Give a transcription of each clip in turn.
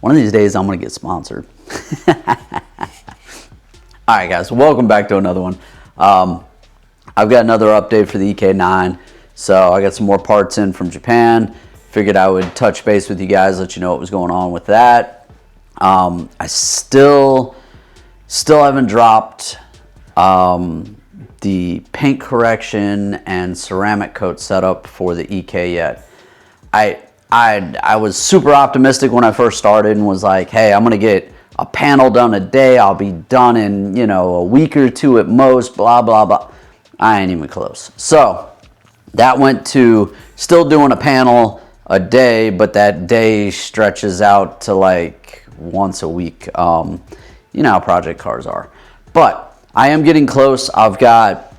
One of these days I'm gonna get sponsored. All right, guys, welcome back to another one. I've got another update for the EK9. So I got some more parts in from Japan. Figured I would touch base with you guys, let you know what was going on with that. I still haven't dropped the paint correction and ceramic coat setup for the EK yet. I was super optimistic when I first started and was like, hey, I'm gonna get a panel done a day. I'll be done in, you know, a week or two at most, blah, blah, blah. I ain't even close. So that went to still doing a panel a day, but that day stretches out to like once a week. You know how project cars are. But I am getting close. I've got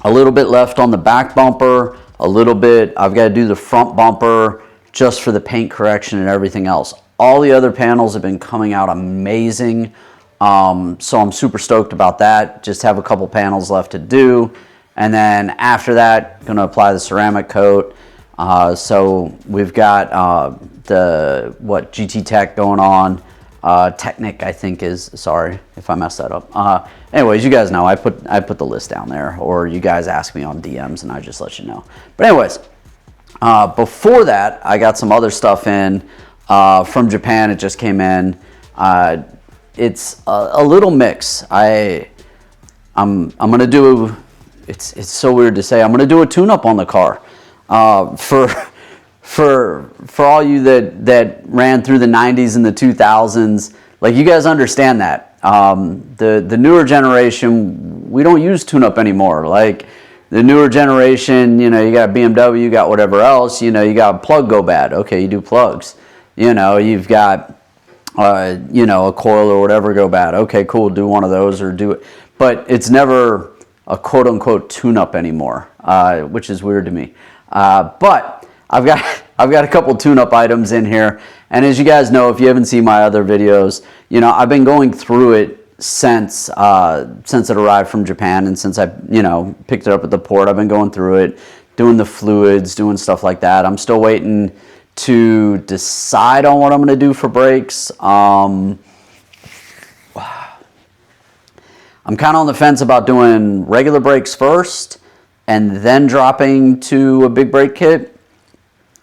a little bit left on the back bumper, a little bit. I've got to do the front bumper just for the paint correction and everything else. All the other panels have been coming out amazing. So I'm super stoked about that. Just have a couple panels left to do. And then after that, gonna apply the ceramic coat. So we've got the GT Tech going on. Technic, I think, is, sorry if I messed that up. Anyways, you guys know I put the list down there, or you guys ask me on DMs and I just let you know. But anyways, before that, I got some other stuff in from Japan. It just came in. It's a little mix. I'm gonna do. It's so weird to say. I'm gonna do a tune-up on the car. For all you that ran through the 90s and the 2000s, like, you guys understand that. The newer generation, we don't use tune-up anymore. Like, the newer generation, you know, you got BMW, you got whatever else, you know, you got a plug go bad. Okay, you do plugs. You know, you've got, you know, a coil or whatever go bad. Okay, cool, do one of those or do it. But it's never a quote-unquote tune-up anymore, which is weird to me. But I've got a couple tune-up items in here, and as you guys know, if you haven't seen my other videos, you know, I've been going through it since it arrived from Japan, and since I, you know, picked it up at the port. I've been going through it, doing the fluids, doing stuff like that. I'm still waiting to decide on what I'm going to do for brakes. I'm kind of on the fence about doing regular brakes first and then dropping to a big brake kit,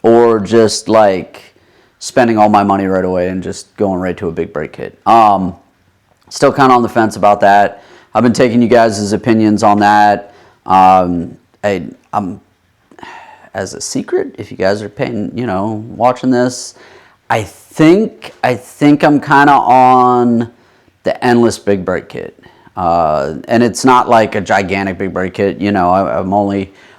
or just like spending all my money right away and just going right to a big brake kit. Still kind of on the fence about that. I've been taking you guys' opinions on that. I'm as a secret, if you guys are paying, you know, watching this, I think I'm kind of on the endless big brake kit. And it's not like a gigantic big brake kit. You know,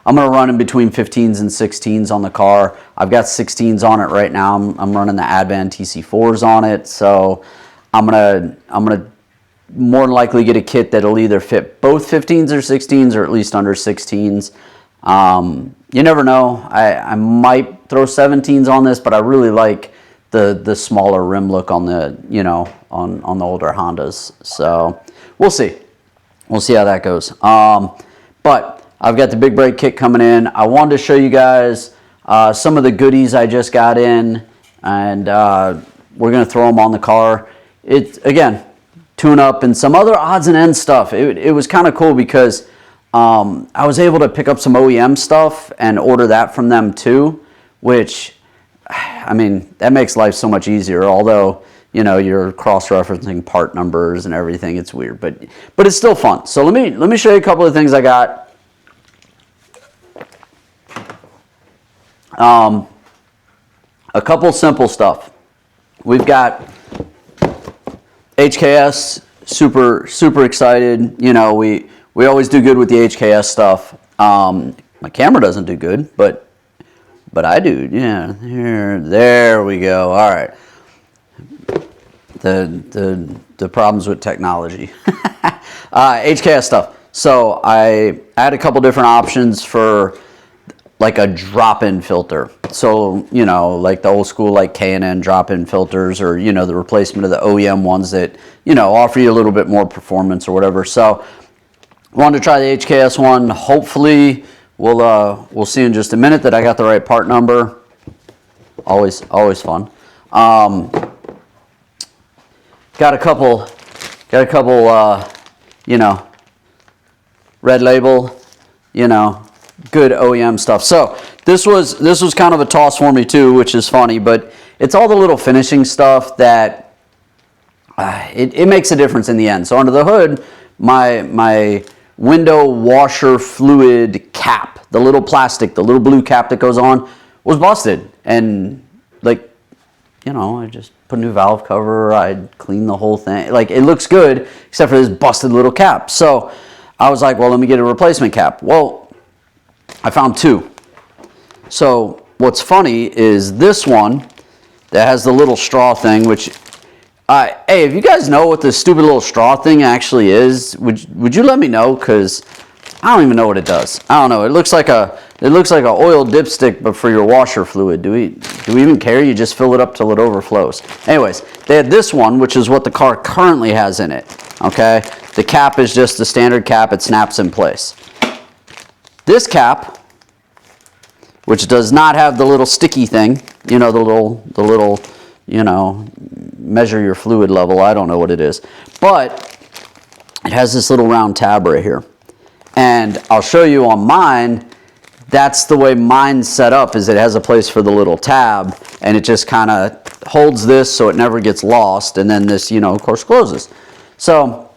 I'm gonna run in between 15s and 16s on the car. I've got 16s on it right now. I'm running the Advan TC4s on it, so I'm gonna more than likely get a kit that'll either fit both 15s or 16s, or at least under 16s. You never know. I might throw 17s on this, but I really like the smaller rim look on the, you know, on the older Hondas. So we'll see. We'll see how that goes. But I've got the big brake kit coming in. I wanted to show you guys some of the goodies I just got in, and we're going to throw them on the car. It's, again, tune up and some other odds and ends stuff. It was kind of cool because I was able to pick up some OEM stuff and order that from them too, which, I mean, that makes life so much easier. Although, you know, you're cross-referencing part numbers and everything. It's weird, but it's still fun. So let me show you a couple of things I got. A couple simple stuff. We've got HKS. Super excited. You know, we always do good with the HKS stuff. My camera doesn't do good, but I do. Yeah, there we go. All right. The problems with technology. HKS stuff. So I had a couple different options for like a drop-in filter. So, you know, like the old school like K&N drop-in filters, or, you know, the replacement of the OEM ones that, you know, offer you a little bit more performance or whatever. So wanted to try the HKS one. Hopefully we'll see in just a minute that I got the right part number. Always fun. got a couple, you know, red label, you know, good OEM stuff. So this was kind of a toss for me too, which is funny, but it's all the little finishing stuff that it makes a difference in the end. So under the hood, my window washer fluid cap, the little plastic, the little blue cap that goes on, was busted. And like, you know, I just put a new valve cover, I'd clean the whole thing. Like, it looks good, except for this busted little cap. So I was like, well, let me get a replacement cap. Well, I found two. So what's funny is this one that has the little straw thing, which, hey, if you guys know what this stupid little straw thing actually is, would you let me know? Because I don't even know what it does. I don't know. It looks like a oil dipstick, but for your washer fluid. Do we even care? You just fill it up till it overflows. Anyways, they had this one, which is what the car currently has in it. Okay, the cap is just the standard cap. It snaps in place. This cap, which does not have the little sticky thing, you know, the little, you know, measure your fluid level. I don't know what it is, but it has this little round tab right here. And I'll show you on mine, that's the way mine's set up, is it has a place for the little tab, and it just kind of holds this so it never gets lost, and then this, you know, of course, closes. So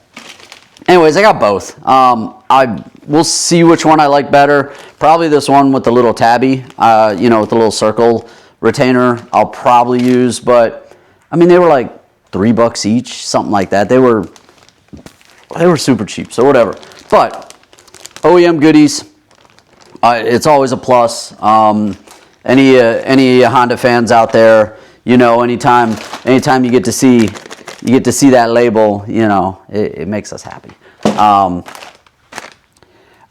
anyways, I got both. We'll see which one I like better. Probably this one with the little tabby, you know, with the little circle retainer, I'll probably use, but I mean, they were like $3 each, something like that. They were super cheap, so whatever. But OEM goodies, it's always a plus. Any Honda fans out there, you know, anytime you get to see that label, you know, it makes us happy.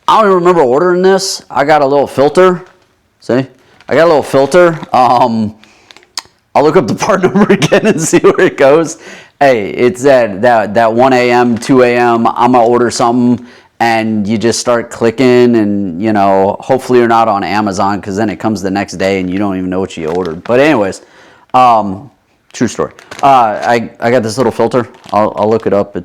I don't even remember ordering this. I got a little filter. See, I got a little filter. I'll look up the part number again and see where it goes. Hey, it's that 1 a.m., 2 a.m. I'm gonna order something, and you just start clicking, and you know, hopefully you're not on Amazon, because then it comes the next day and you don't even know what you ordered. But anyways, true story. I got this little filter. I'll look it up.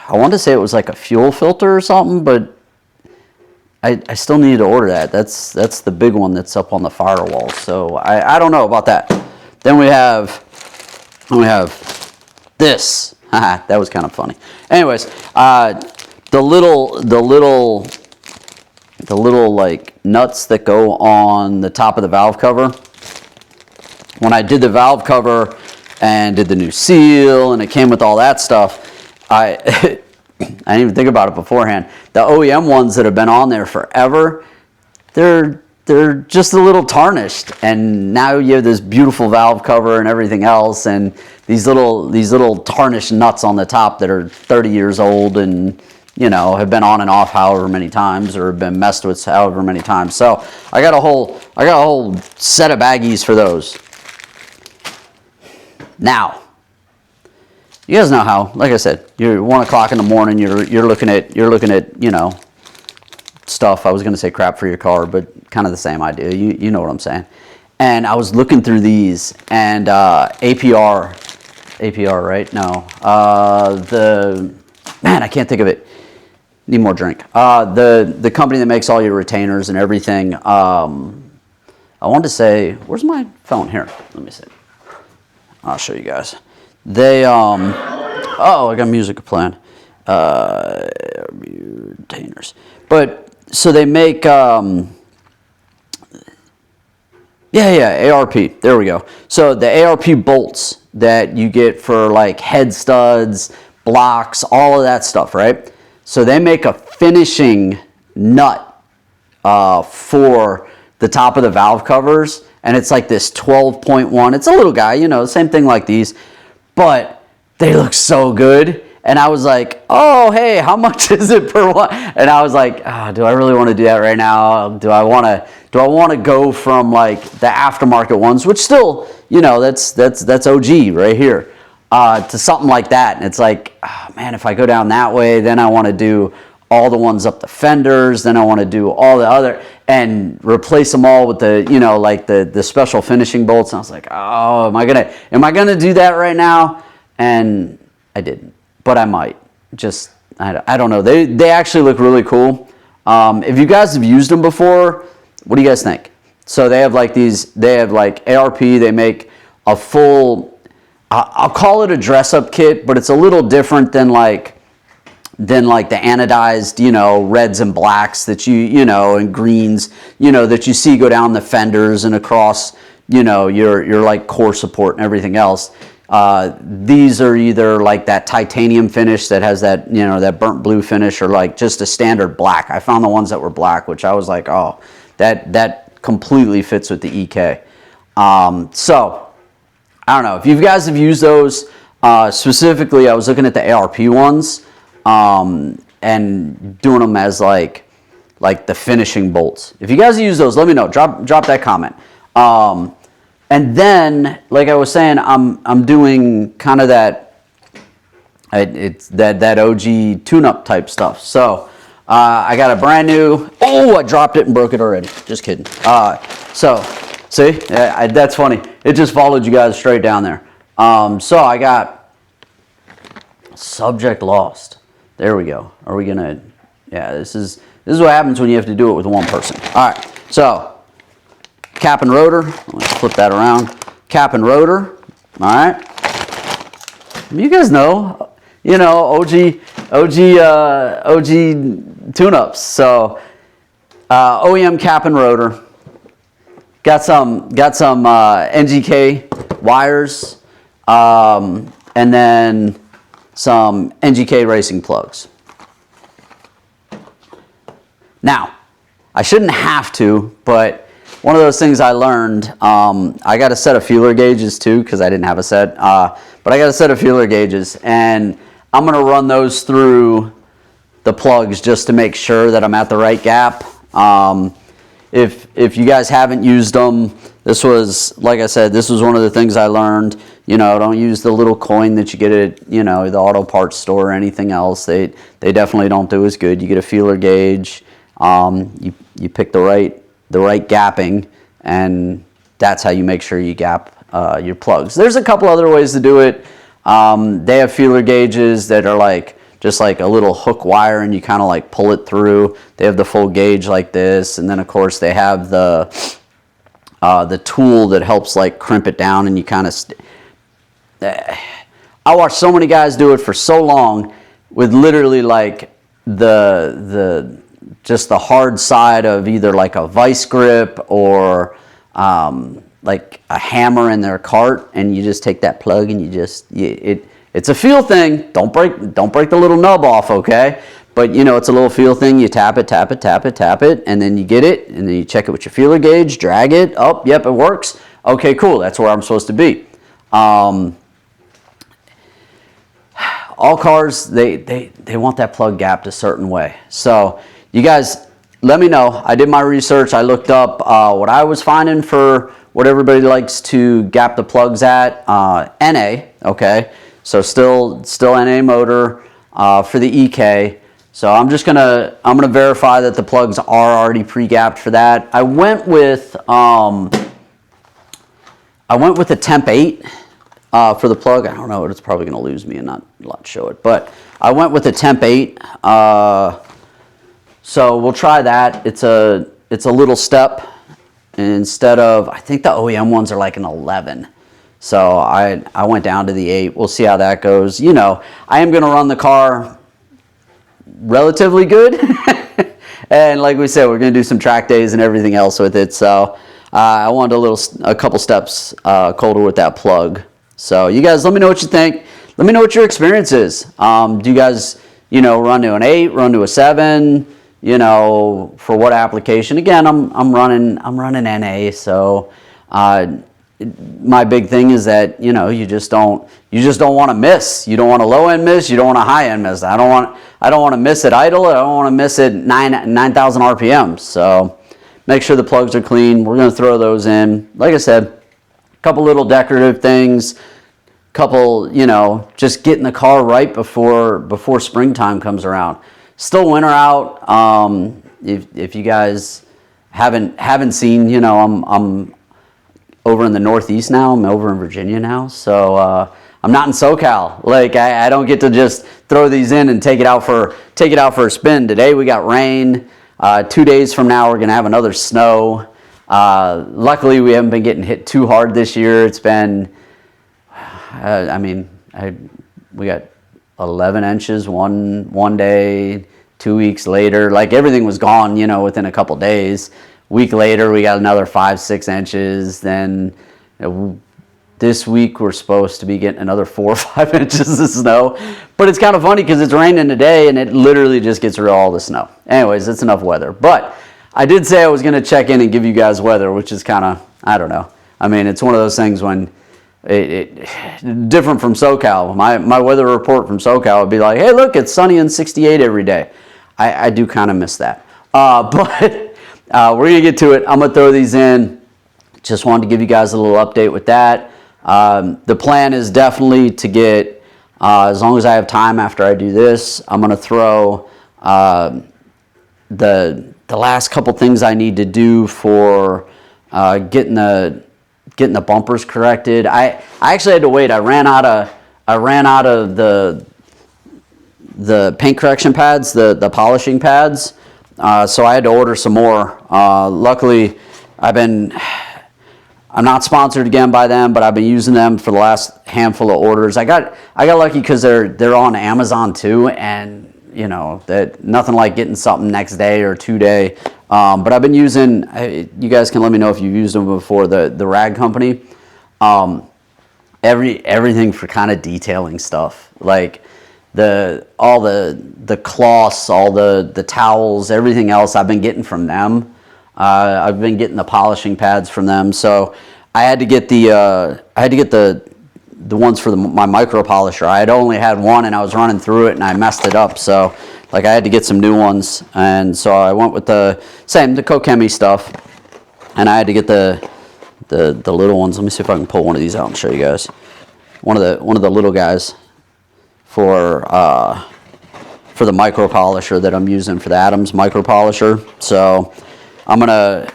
I wanted to say it was like a fuel filter or something, but I still need to order that. That's the big one that's up on the firewall. So I don't know about that. Then we have this. That was kind of funny. Anyways, the little like nuts that go on the top of the valve cover. When I did the valve cover and did the new seal, and it came with all that stuff, I didn't even think about it beforehand. The OEM ones that have been on there forever, they're just a little tarnished, and now you have this beautiful valve cover and everything else, and these little tarnished nuts on the top that are 30 years old and, you know, have been on and off however many times, or have been messed with however many times. So I got a whole set of baggies for those. Now, you guys know how, like I said, you're 1 o'clock in the morning, you're looking at, you know, stuff. I was going to say crap for your car, but kind of the same idea. You know what I'm saying. And I was looking through these, and APR, right? No. Man, I can't think of it. Need more drink. The company that makes all your retainers and everything, I wanted to say, where's my phone? Here, let me see. I'll show you guys. They, oh, I got music playing. Retainers. But, so they make, ARP. There we go. So the ARP bolts that you get for like head studs, blocks, all of that stuff, right? So they make a finishing nut for the top of the valve covers, and it's like this 12.1. It's a little guy, you know, same thing like these, but they look so good. And I was like, oh, hey, how much is it per one? And I was like, oh, do I really want to do that right now? Do I want to go from like the aftermarket ones, which still, you know, that's OG right here, to something like that? And it's like, oh, man, if I go down that way, then I want to do all the ones up the fenders. Then I want to do all the other and replace them all with the, you know, like the special finishing bolts. And I was like, oh, am I gonna do that right now? And I didn't, but I might. Just I don't know. They actually look really cool. If you guys have used them before, what do you guys think? So they have like these. They have like ARP. They make a full. I'll call it a dress-up kit, but it's a little different than like the anodized, you know, reds and blacks that you know, and greens, you know, that you see go down the fenders and across, you know, your like core support and everything else. These are either like that titanium finish that has that, you know, that burnt blue finish, or like just a standard black. I found the ones that were black, which I was like, oh, that completely fits with the EK. So I don't know if you guys have used those. Specifically, I was looking at the ARP ones, and doing them as like the finishing bolts. If you guys use those, let me know. Drop that comment. And then, like I was saying, I'm doing kind of that. It's that OG tune-up type stuff. So I got a brand new. Oh, I dropped it and broke it already. Just kidding. So see, that's funny. It just followed you guys straight down there. So I got subject lost. There we go. Are we gonna? Yeah, this is what happens when you have to do it with one person. All right. So cap and rotor. Let's flip that around. Cap and rotor. All right. You guys know, you know, OG tune-ups. So OEM cap and rotor. Got some NGK wires, and then some NGK racing plugs. Now, I shouldn't have to, but one of those things I learned, I got a set of feeler gauges too, because I didn't have a set, but I got a set of feeler gauges, and I'm going to run those through the plugs just to make sure that I'm at the right gap. If you guys haven't used them, this was, like I said, this was one of the things I learned. You know, don't use the little coin that you get at, you know, the auto parts store or anything else. They definitely don't do as good. You get a feeler gauge. You pick the right gapping, and that's how you make sure you gap your plugs. There's a couple other ways to do it. They have feeler gauges that are like just like a little hook wire, and you kind of like pull it through. They have the full gauge like this, and then of course they have the tool that helps like crimp it down, and you kind of. I watched so many guys do it for so long with literally like just the hard side of either like a vice grip or like a hammer in their cart, and you just take that plug and it's a feel thing. Don't break the little nub off, okay? But you know, it's a little feel thing. You tap it, and then you get it, and then you check it with your feeler gauge, drag it. Oh, yep, it works. Okay, cool. That's where I'm supposed to be. All cars, they want that plug gapped a certain way. So you guys, let me know. I did my research. I looked up what I was finding for what everybody likes to gap the plugs at. NA, okay. So still NA motor for the EK. So I'm gonna verify that the plugs are already pre-gapped for that. I went with a temp 8 for the plug. I don't know, it's probably gonna lose me and not show it, but I went with a temp 8. So we'll try that. It's a little step instead of, I think the OEM ones are like an 11. So I went down to the 8. We'll see how that goes. You know, I am gonna run the car relatively good. And like we said, we're gonna do some track days and everything else with it. So I wanted a couple steps colder with that plug. So you guys, let me know what you think. Let me know what your experience is. Do you guys, you know, run to an 8, run to a 7? You know, for what application? Again, I'm running NA. So my big thing is that, you know, you just don't want to miss. You don't want a low end miss. You don't want a high end miss. I don't want to miss at idle. I don't want to miss at 9,000 RPM. So make sure the plugs are clean. We're going to throw those in. Like I said, a couple little decorative things, couple, you know, just getting the car right before springtime comes around. still winter out. If you guys haven't seen, you know, I'm over in the Northeast now. I'm over in Virginia now, so I'm not in SoCal. Like I don't get to just throw these in and take it out for a spin. Today we got rain. 2 days from now we're gonna have another snow. Luckily we haven't been getting hit too hard this year. It's been, we got 11 inches one day. 2 weeks later, like everything was gone, you know, within a couple days. Week later, we got another 5-6 inches. Then this week, we're supposed to be getting another 4 or 5 inches of snow. But it's kind of funny because it's raining today and it literally just gets rid of all the snow. Anyways, it's enough weather. But I did say I was going to check in and give you guys weather, which is kind of, I don't know. I mean, it's one of those things when different from SoCal. My weather report from SoCal would be like, hey, look, it's sunny and 68 every day. I do kind of miss that. But we're going to get to it. I'm going to throw these in. Just wanted to give you guys a little update with that. The plan is definitely to get, as long as I have time after I do this, I'm going to throw the last couple things I need to do for getting the bumpers corrected. I actually had to wait. I ran out of the paint correction pads, the polishing pads, so I had to order some more. Luckily, I'm not sponsored again by them, but I've been using them for the last handful of orders. I got lucky because they're on Amazon too, and you know that nothing like getting something next day or 2 day. But I've been using. You guys can let me know if you've used them before. The Rag Company. Everything for kind of detailing stuff, like all the cloths, all the towels, everything else I've been getting from them. I've been getting the polishing pads from them, so I had to get the ones for my micro polisher. I had only had one and I was running through it and I messed it up, so like I had to get some new ones, and so I went with the Kokemi stuff, and I had to get the little ones. Let me see if I can pull one of these out and show you guys. One of the little guys for the micro polisher that I'm using for the Adams micro polisher. So I'm gonna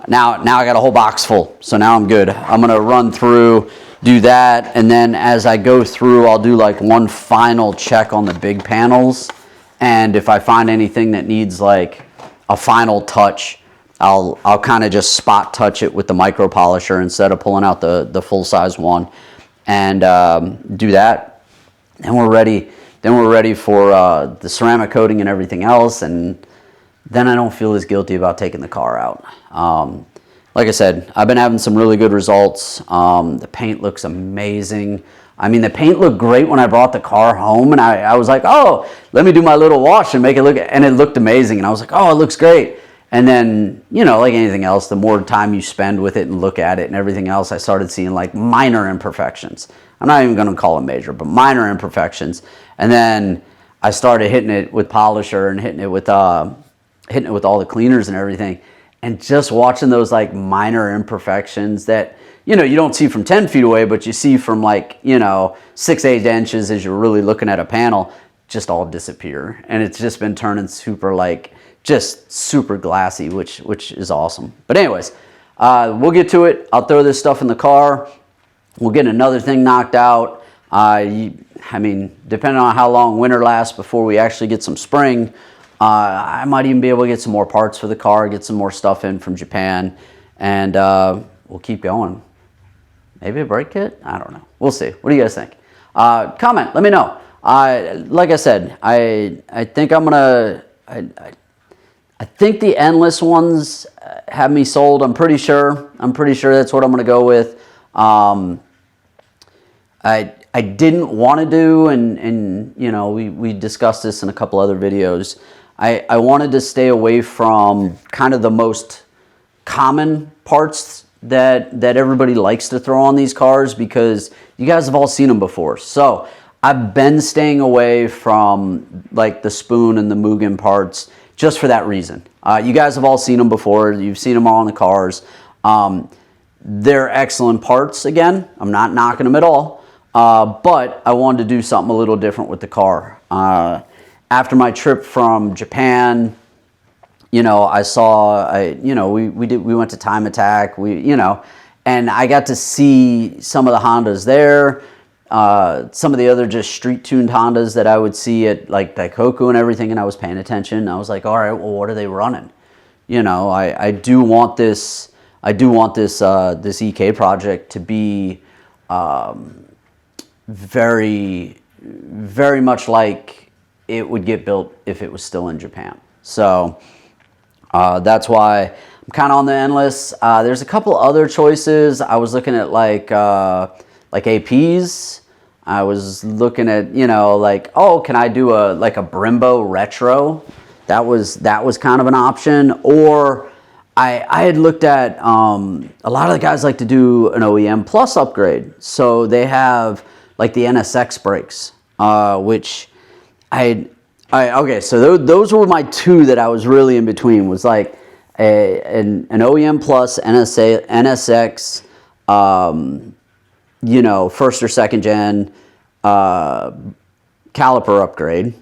now I got a whole box full, so now I'm good. I'm gonna run through, do that, and then as I go through, I'll do like one final check on the big panels, and if I find anything that needs like a final touch, I'll kind of just spot touch it with the micro polisher instead of pulling out the full size one, and do that. And we're ready. Then we're ready for the ceramic coating and everything else, and then I don't feel as guilty about taking the car out. Like I said, I've been having some really good results. The paint looks amazing. I mean, the paint looked great when I brought the car home, and I was like, oh, let me do my little wash and make it look, and it looked amazing. And I was like, oh, it looks great. And then, you know, like anything else, the more time you spend with it and look at it and everything else, I started seeing like minor imperfections. I'm not even going to call them major, but minor imperfections. And then I started hitting it with polisher and hitting it with all the cleaners and everything. And just watching those like minor imperfections that, you know, you don't see from 10 feet away, but you see from like, you know, 6-8 inches as you're really looking at a panel, just all disappear. And it's just been turning super like, just super glassy, which is awesome. But anyways, we'll get to it. I'll throw this stuff in the car. We'll get another thing knocked out. I mean, depending on how long winter lasts before we actually get some spring, I might even be able to get some more parts for the car, get some more stuff in from Japan, and we'll keep going. Maybe a brake kit? I don't know. We'll see. What do you guys think? Comment. Let me know. Like I said, I think I'm gonna. I think the endless ones have me sold. I'm pretty sure that's what I'm gonna go with. I didn't want to do, and you know, we discussed this in a couple other videos. I wanted to stay away from kind of the most common parts that everybody likes to throw on these cars, because you guys have all seen them before. So I've been staying away from like the spoon and the Mugen parts just for that reason. You guys have all seen them before. You've seen them all on the cars. They're excellent parts. Again, I'm not knocking them at all. But I wanted to do something a little different with the car. after my trip from Japan, you know, we went to Time Attack, and I got to see some of the Hondas there, some of the other just street tuned Hondas that I would see at like Daikoku and everything, and I was paying attention. I was like, all right, well, what are they running? You know, I do want this this EK project to be very, very much like it would get built if it was still in Japan. So that's why I'm kind of on the endless. There's a couple other choices. I was looking at like APs. I was looking at, you know, like, oh, can I do a Brembo retro? That was kind of an option. Or I had looked at a lot of the guys like to do an OEM Plus upgrade. So they have like the NSX brakes, which okay, so those were my two that I was really in between, was like an OEM Plus NSX, you know, first or second gen caliper upgrade,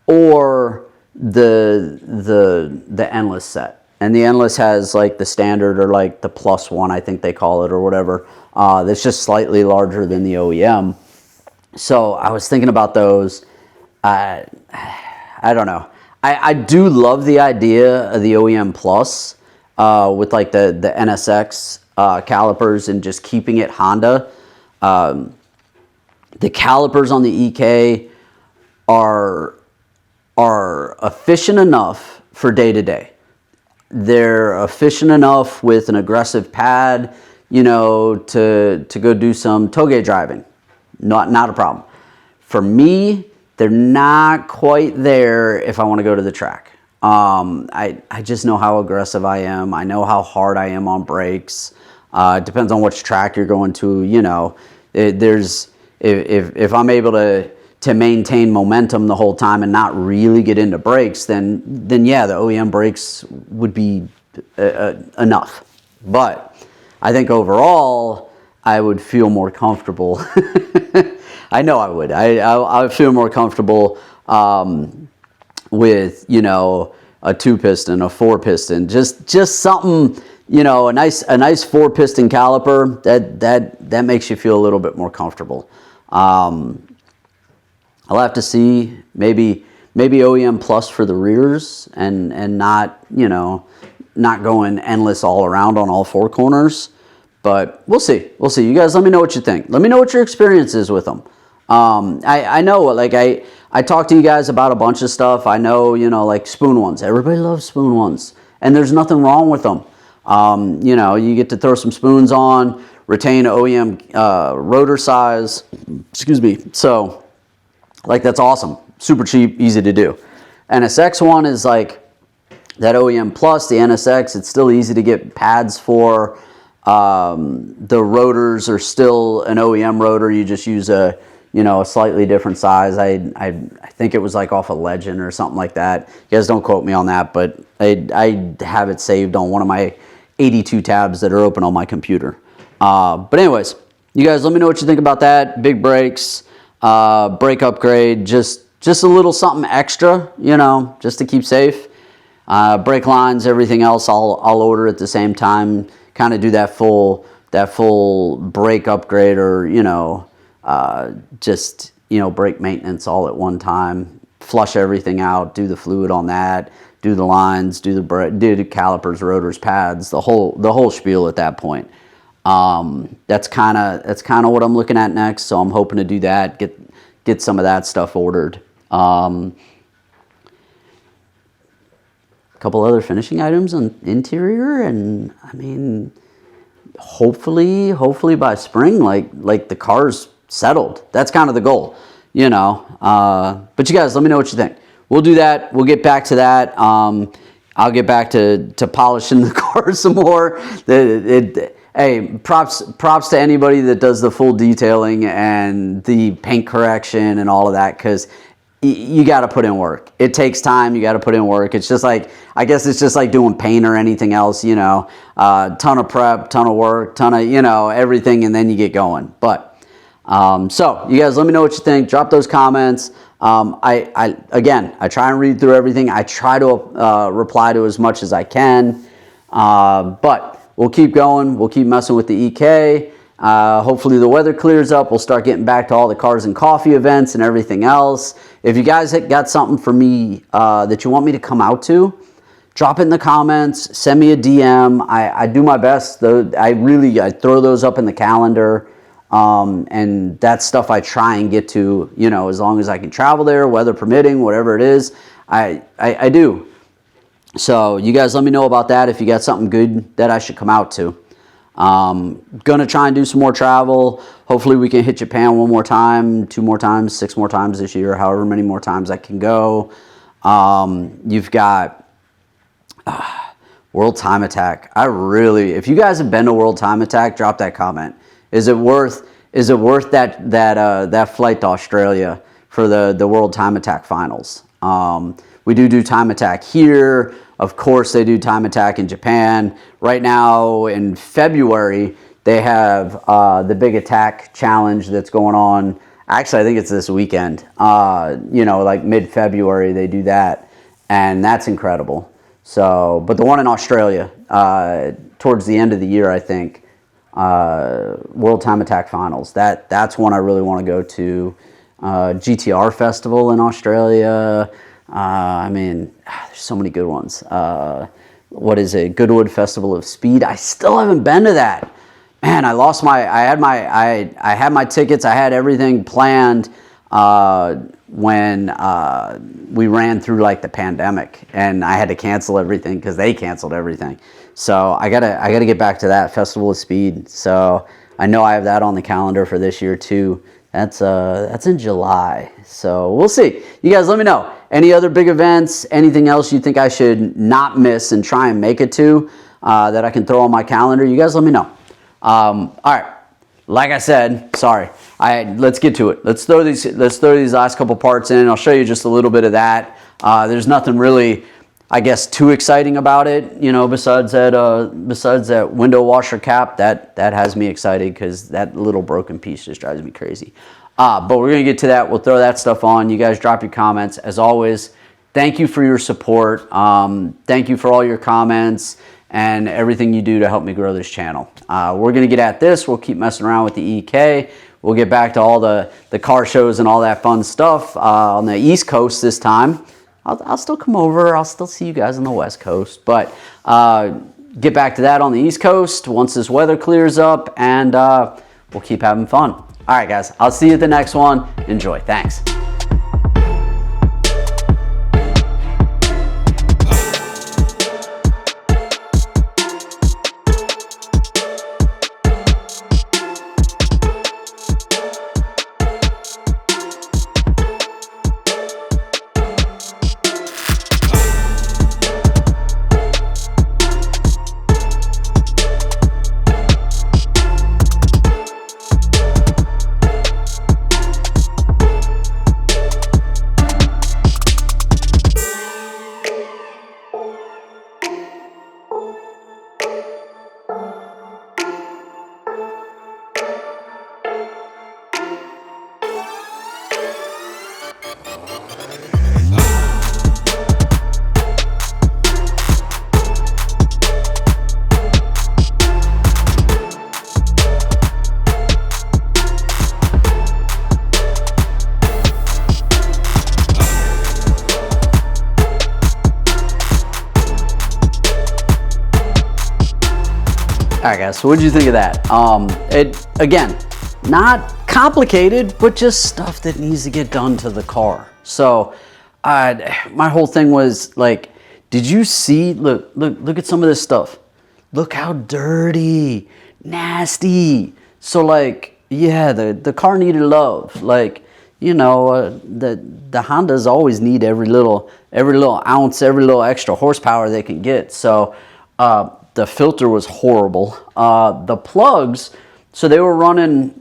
or the endless set. And the endless has like the standard, or like the plus one, I think they call it, or whatever. That's just slightly larger than the OEM. So I was thinking about those. I don't know. I do love the idea of the OEM Plus with like the NSX calipers and just keeping it Honda. The calipers on the EK are efficient enough for day to day. They're efficient enough with an aggressive pad, you know, to go do some toge driving. Not a problem. For me, they're not quite there if I want to go to the track. I just know how aggressive I am. I know how hard I am on brakes. It depends on which track you're going to. You know, if I'm able to maintain momentum the whole time and not really get into brakes, then yeah, the OEM brakes would be enough. But I think overall, I would feel more comfortable. I know I would. I would feel more comfortable with, you know, a 2-piston, a 4-piston, just something, you know, a nice 4-piston caliper that makes you feel a little bit more comfortable. I'll have to see, maybe OEM Plus for the rears, and not, you know, not going endless all around on all 4 corners. But we'll see. You guys, let me know what you think. Let me know what your experience is with them. I know, like, I talked to you guys about a bunch of stuff. I know, you know, like spoon ones. Everybody loves spoon ones, and there's nothing wrong with them. You know, you get to throw some spoons on, retain OEM rotor size. Excuse me. So, like, that's awesome. Super cheap, easy to do. NSX one is like that OEM Plus, the NSX. It's still easy to get pads for. The rotors are still an OEM rotor. You just use a slightly different size. I think it was like off a Legend or something like that. You guys don't quote me on that, but I have it saved on one of my 82 tabs that are open on my computer. But anyways, you guys let me know what you think about that. Big brakes, brake upgrade, just a little something extra, you know, just to keep safe. Brake lines, everything else, I'll order at the same time. Kind of do that full brake upgrade, or, you know, just, you know, brake maintenance all at one time. Flush everything out, do the fluid on that, do the lines, do the calipers, rotors, pads, the whole spiel at that point. That's kind of what I'm looking at next. So I'm hoping to do that, get some of that stuff ordered. Couple other finishing items on interior, and I mean, hopefully by spring, like the car's settled. That's kind of the goal, you know. But you guys, let me know what you think. We'll do that. We'll get back to that. I'll get back to polishing the car some more. Hey, props to anybody that does the full detailing and the paint correction and all of that, because you got to put in work. It takes time. You got to put in work. It's just like, I guess it's just like doing paint or anything else, you know, ton of prep, ton of work, ton of, you know, everything, and then you get going. But so you guys let me know what you think. Drop those comments. Again, I try and read through everything. I try to reply to as much as I can, but we'll keep going. We'll keep messing with the EK. Hopefully the weather clears up. We'll start getting back to all the cars and coffee events and everything else. If you guys got something for me that you want me to come out to, drop it in the comments, send me a DM. I do my best, though. I throw those up in the calendar, and that's stuff I try and get to, you know, as long as I can travel there, weather permitting, whatever it is, I do. So you guys let me know about that if you got something good that I should come out to. Gonna try and do some more travel. Hopefully we can hit Japan one more time, 2 more times, 6 more times this year, however many more times I can go. You've got World Time Attack. If you guys have been to World Time Attack, drop that comment. Is it worth that flight to Australia for the World Time Attack finals? We do Time Attack here. Of course, they do Time Attack in Japan. Right now in February, they have the Big Attack Challenge that's going on. Actually, I think it's this weekend. You know, like mid-February, they do that, and that's incredible. So, but the one in Australia, towards the end of the year, I think, World Time Attack Finals. That's one I really want to go to. GTR Festival in Australia. I mean, there's so many good ones. What is it? Goodwood Festival of Speed. I still haven't been to that. Man, I had my tickets. I had everything planned when we ran through like the pandemic, and I had to cancel everything because they canceled everything. So I gotta get back to that Festival of Speed. So I know I have that on the calendar for this year too. That's in July. So we'll see. You guys let me know. Any other big events, anything else you think I should not miss and try and make it to, that I can throw on my calendar, you guys let me know. All right. Like I said, sorry. Let's get to it. Let's throw these last couple parts in. I'll show you just a little bit of that. There's nothing really, I guess, too exciting about it, you know, besides that window washer cap. That has me excited because that little broken piece just drives me crazy. But we're gonna get to that. We'll throw that stuff on. You guys drop your comments. As always, thank you for your support. Thank you for all your comments and everything you do to help me grow this channel. We're gonna get at this. We'll keep messing around with the EK. We'll get back to all the car shows and all that fun stuff on the East Coast this time. I'll still come over. I'll still see you guys on the West Coast. But get back to that on the East Coast once this weather clears up, and we'll keep having fun. All right, guys. I'll see you at the next one. Enjoy. Thanks. All right, guys, so what did you think of that? It, again, not complicated, but just stuff that needs to get done to the car. So my whole thing was like, did you see, look at some of this stuff. Look how dirty, nasty. So like, yeah, the car needed love. Like, you know, the Hondas always need every little ounce, every little extra horsepower they can get. So the filter was horrible. The plugs, so they were running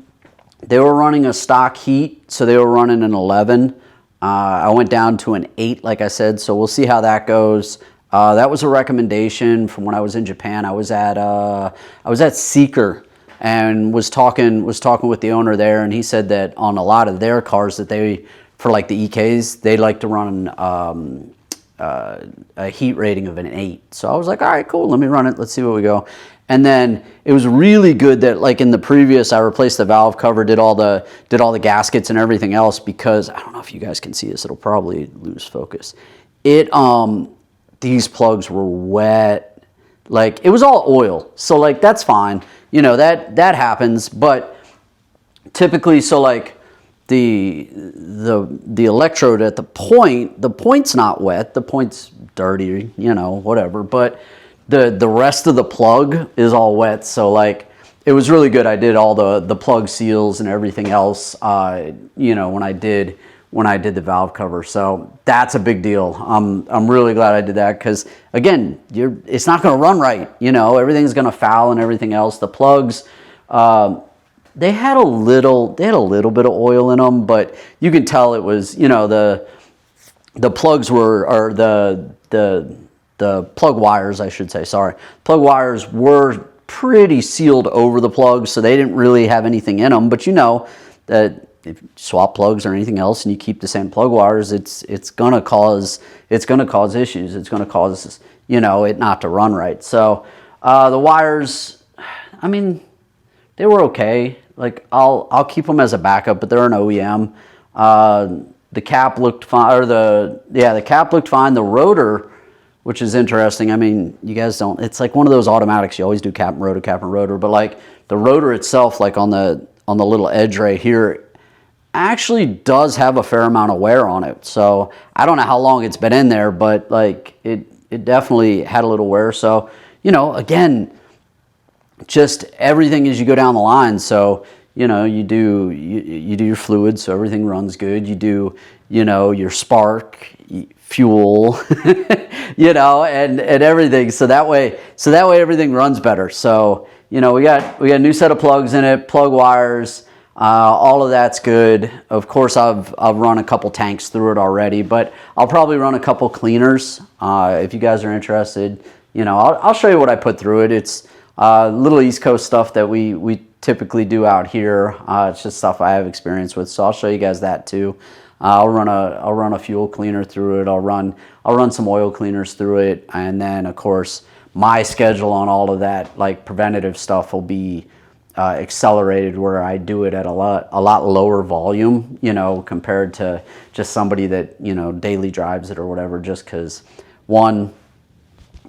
a stock heat, so they were running an 11. I went down to an 8, like I said, so we'll see how that goes. That was a recommendation from when I was in Japan. I was at Seeker and was talking with the owner there, and he said that on a lot of their cars that they for like the EKs, they like to run a heat rating of an 8. So I was like, all right, cool, let me run it. Let's see where we go. And then it was really good that like in the previous, I replaced the valve cover, did all the gaskets and everything else, because I don't know if you guys can see this. It'll probably lose focus. These plugs were wet. Like it was all oil. So like, that's fine. You know, that happens. But typically, so like the electrode at the point's not wet. The point's dirty, you know, whatever. But the rest of the plug is all wet. So like it was really good. I did all the plug seals and everything else, you know, when I did the valve cover. So that's a big deal. I'm really glad I did that, because again, it's not going to run right. You know, everything's going to foul and everything else. The plugs, they had a little bit of oil in them, but you can tell it was, you know, the plugs were, or the plug wires, I should say, sorry. Plug wires were pretty sealed over the plugs, so they didn't really have anything in them. But you know that if you swap plugs or anything else and you keep the same plug wires, it's gonna cause issues. It's gonna cause, you know, it not to run right. So the wires, I mean, they were okay. Like I'll keep them as a backup, but they're an OEM. The cap looked fine, or the cap looked fine. The rotor, which is interesting. I mean, you guys don't, it's like one of those automatics. You always do cap and rotor, but like the rotor itself, like on the little edge right here, actually does have a fair amount of wear on it. So I don't know how long it's been in there, but like it definitely had a little wear. So, you know, again, just everything as you go down the line. So, you know, you do your fluids, so everything runs good. You do, you know, your spark, fuel, you know, and everything. So that way everything runs better. So, you know, we got a new set of plugs in it, plug wires, all of that's good. Of course, I've run a couple tanks through it already, but I'll probably run a couple cleaners. If you guys are interested, you know, I'll show you what I put through it. It's little East Coast stuff that we typically do out here. It's just stuff I have experience with, so I'll show you guys that too. I'll run a fuel cleaner through it. I'll run some oil cleaners through it, and then of course my schedule on all of that, like preventative stuff, will be accelerated, where I do it at a lot lower volume, you know, compared to just somebody that, you know, daily drives it or whatever. Just because, one,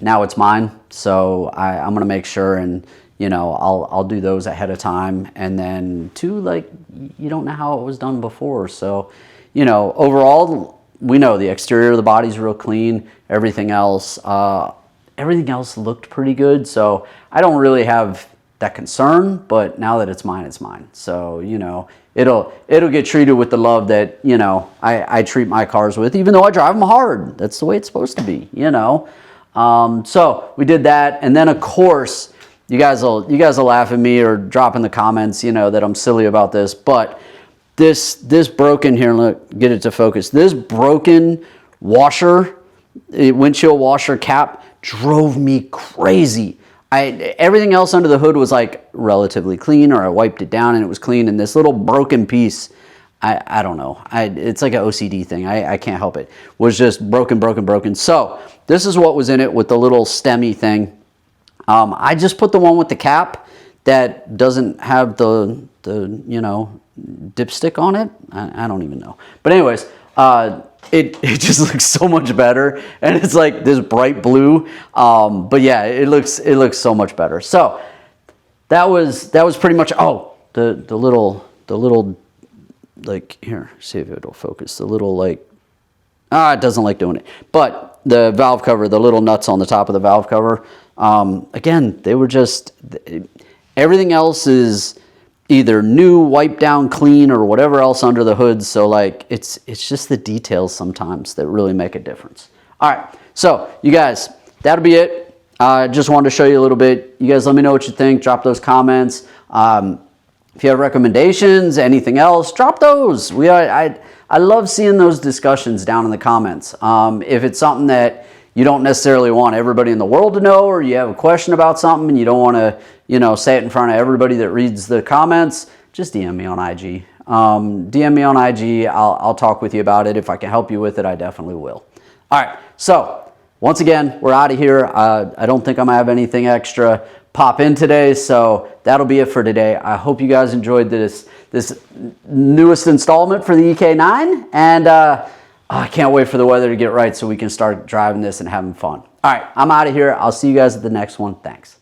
now it's mine, so I'm gonna make sure, and you know, I'll do those ahead of time. And then two, like, you don't know how it was done before, so you know, overall, we know the exterior of the body's real clean. Everything else looked pretty good, so I don't really have that concern. But now that it's mine, it's mine. So, you know, it'll get treated with the love that, you know, I treat my cars with, even though I drive them hard. That's the way it's supposed to be, you know. So we did that, and then of course, you guys will laugh at me or drop in the comments, you know, that I'm silly about this, but this broken, here, look, get it to focus. This broken washer, windshield washer cap, drove me crazy. Everything else under the hood was like relatively clean, or I wiped it down and it was clean. And this little broken piece, I don't know. It's like an OCD thing. I can't help it. Was just broken. So this is what was in it with the little stemmy thing. I just put the one with the cap that doesn't have the you know, dipstick on it. I don't even know. But anyways, it just looks so much better, and it's like this bright blue. But yeah, it looks so much better. So that was pretty much. Oh, the little like, here, see if it'll focus. The little, like, it doesn't like doing it. But the valve cover, the little nuts on the top of the valve cover, again, they were just, everything else is either new, wiped down, clean, or whatever else under the hood. So like, it's just the details sometimes that really make a difference. All right, so you guys, that'll be it. Just wanted to show you a little bit. You guys let me know what you think. Drop those comments. If you have recommendations, anything else, drop those. I love seeing those discussions down in the comments. If it's something that you don't necessarily want everybody in the world to know, or you have a question about something and you don't want to, you know, say it in front of everybody that reads the comments, just DM me on IG. DM me on IG. I'll talk with you about it. If I can help you with it, I definitely will. All right, so once again, we're out of here. I don't think I'm gonna have anything extra pop in today, so that'll be it for today. I hope you guys enjoyed this newest installment for the EK9, and I can't wait for the weather to get right so we can start driving this and having fun. All right, I'm out of here. I'll see you guys at the next one. Thanks.